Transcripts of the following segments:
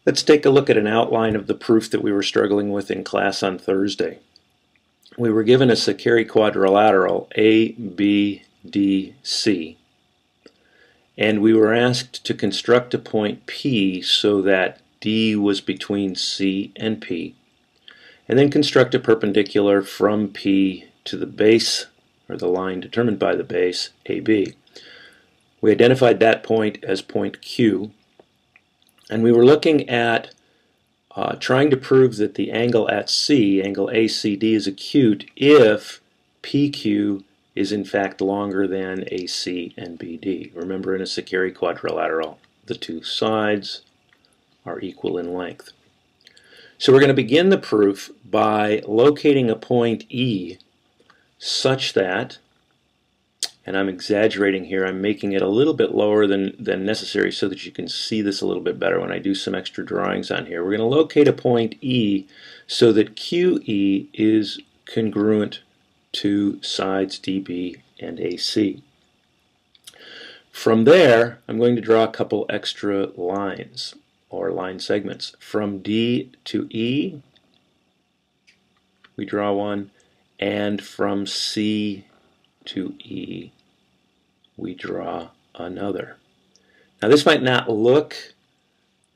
Let's take a look at an outline of the proof that we were struggling with in class on Thursday. We were given a Sakari quadrilateral A, B, D, C, and we were asked to construct a point P so that D was between C and P, and then construct a perpendicular from P to the base, or the line determined by the base, AB. We identified that point as point Q, and we were looking at trying to prove that the angle at C, angle ACD, is acute if PQ is in fact longer than AC and BD. Remember, in a Sakari quadrilateral, the two sides are equal in length. So we're going to begin the proof by locating a point E such that, and I'm exaggerating here, I'm making it a little bit lower than necessary so that you can see this a little bit better when I do some extra drawings on here. We're going to locate a point E so that QE is congruent to sides DB and AC. From there, I'm going to draw a couple extra lines, or line segments. From D to E, we draw one, and from C to E, we draw another. Now this might not look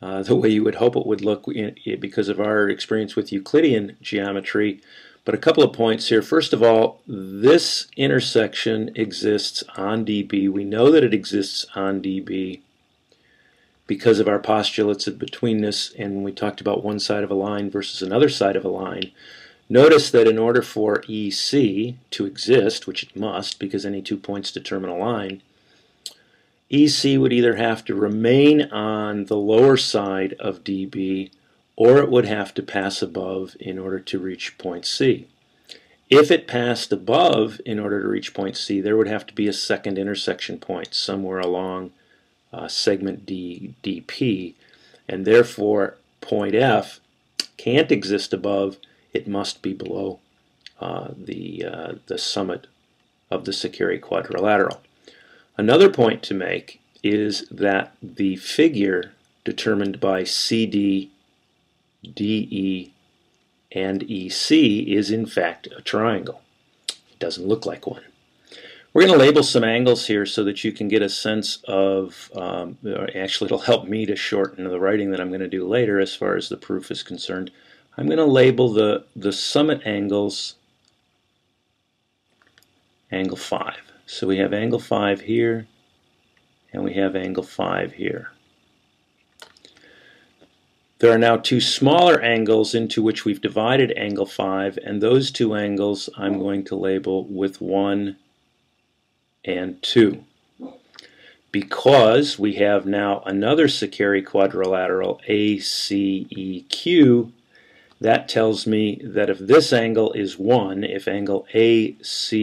the way you would hope it would look because of our experience with Euclidean geometry, but a couple of points here. First of all, this intersection exists on DB. We know that it exists on DB because of our postulates of betweenness, and when we talked about one side of a line versus another side of a line. Notice that in order for EC to exist, which it must because any 2 points determine a line, EC would either have to remain on the lower side of DB or it would have to pass above in order to reach point C. If it passed above in order to reach point C, there would have to be a second intersection point somewhere along segment DP, and therefore point F can't exist above. It must be below the summit of the Sakari quadrilateral. Another point to make is that the figure determined by CD, DE, and EC is in fact a triangle. It doesn't look like one. We're going to label some angles here so that you can get a sense of, actually it'll help me to shorten the writing that I'm going to do later as far as the proof is concerned. I'm going to label the summit angles angle 5. So we have angle 5 here, and we have angle 5 here. There are now two smaller angles into which we've divided angle 5, and those two angles I'm going to label with 1 and 2. Because we have now another Sakari quadrilateral ACEQ, that tells me that if this angle is 1, if angle ACE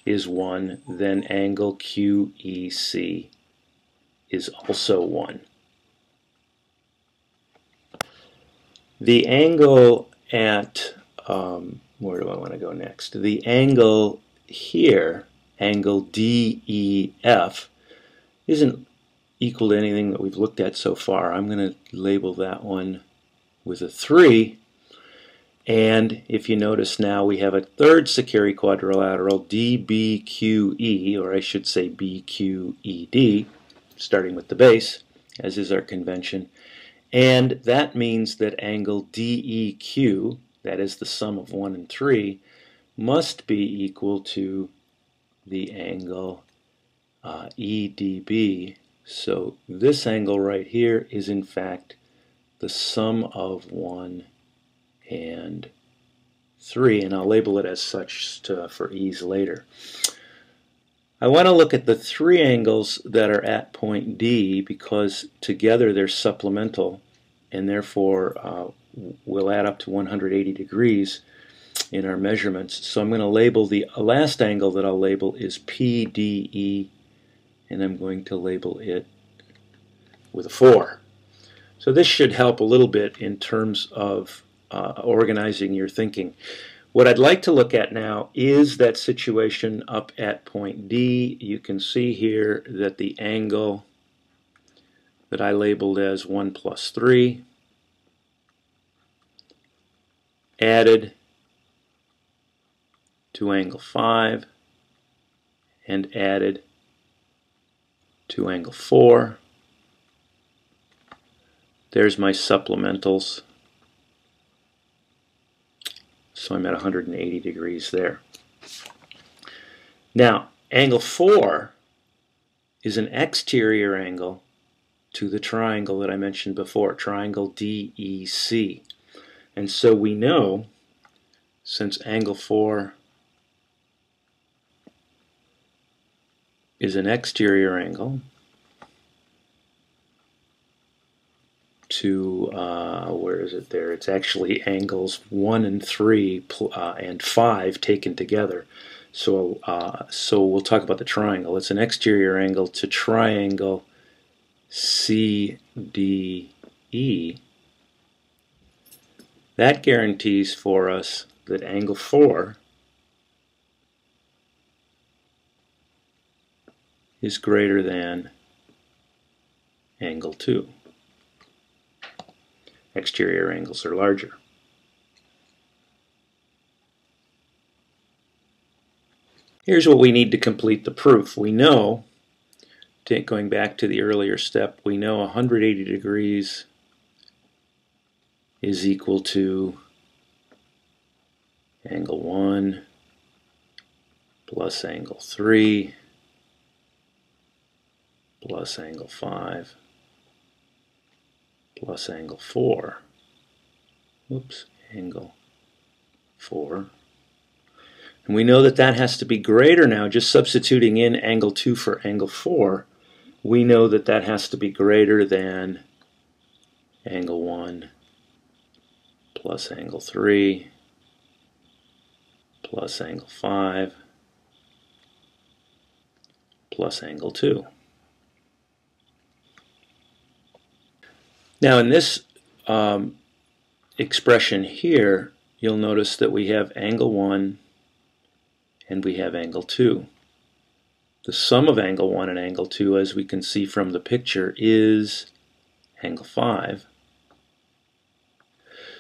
is 1, then angle QEC is also 1. The angle at, where do I want to go next? The angle here, angle DEF, isn't equal to anything that we've looked at so far. I'm going to label that one with a 3, and if you notice now we have a third Sakari quadrilateral DBQE, or I should say BQED, starting with the base, as is our convention, and that means that angle DEQ, that is the sum of 1 and 3, must be equal to the angle EDB. So this angle right here is in fact the sum of 1 and 3, and I'll label it as such for ease later. I want to look at the three angles that are at point D because together they're supplemental and therefore will add up to 180 degrees in our measurements. So I'm going to label the last angle that I'll label is PDE, and I'm going to label it with a 4. So this should help a little bit in terms of organizing your thinking. What I'd like to look at now is that situation up at point D. You can see here that the angle that I labeled as 1 plus 3, added to angle 5, and added to angle 4. There's my supplementals. So I'm at 180 degrees there. Now, angle 4 is an exterior angle to the triangle that I mentioned before, triangle DEC. And so we know, since angle 4 is an exterior angle to, where is it there? It's actually angles 1 and 3 and 5 taken together. So we'll talk about the triangle. It's an exterior angle to triangle CDE. That guarantees for us that angle 4 is greater than angle 2. Exterior angles are larger. Here's what we need to complete the proof. We know, going back to the earlier step, we know 180 degrees is equal to angle 1 plus angle 3 plus angle 5 plus angle 4. Oops, angle 4. And we know that that has to be greater now, just substituting in angle 2 for angle 4, we know that that has to be greater than angle 1 plus angle 3 plus angle 5 plus angle 2. Now in this expression here, you'll notice that we have angle 1 and we have angle 2. The sum of angle 1 and angle 2, as we can see from the picture, is angle 5.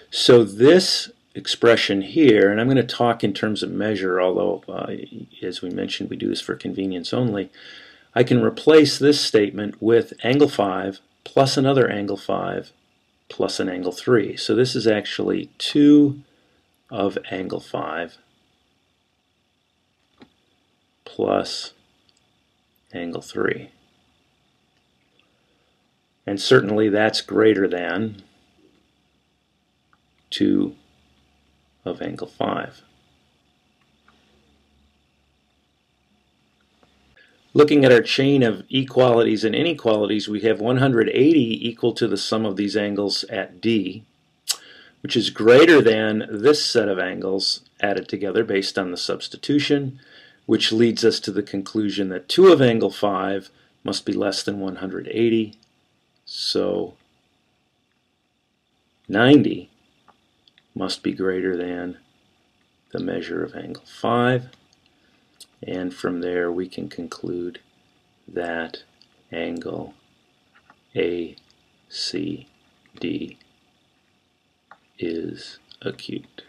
So this expression here, and I'm going to talk in terms of measure, although as we mentioned we do this for convenience only, I can replace this statement with angle 5 plus another angle 5 plus an angle 3. So this is actually 2 of angle 5 plus angle 3. And certainly that's greater than 2 of angle 5. Looking at our chain of equalities and inequalities, we have 180 equal to the sum of these angles at D, which is greater than this set of angles added together based on the substitution, which leads us to the conclusion that 2 of angle 5 must be less than 180. So 90 must be greater than the measure of angle 5. And from there we can conclude that angle ACD is acute.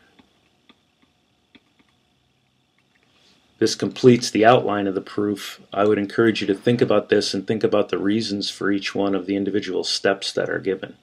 This completes the outline of the proof. I would encourage you to think about this and think about the reasons for each one of the individual steps that are given.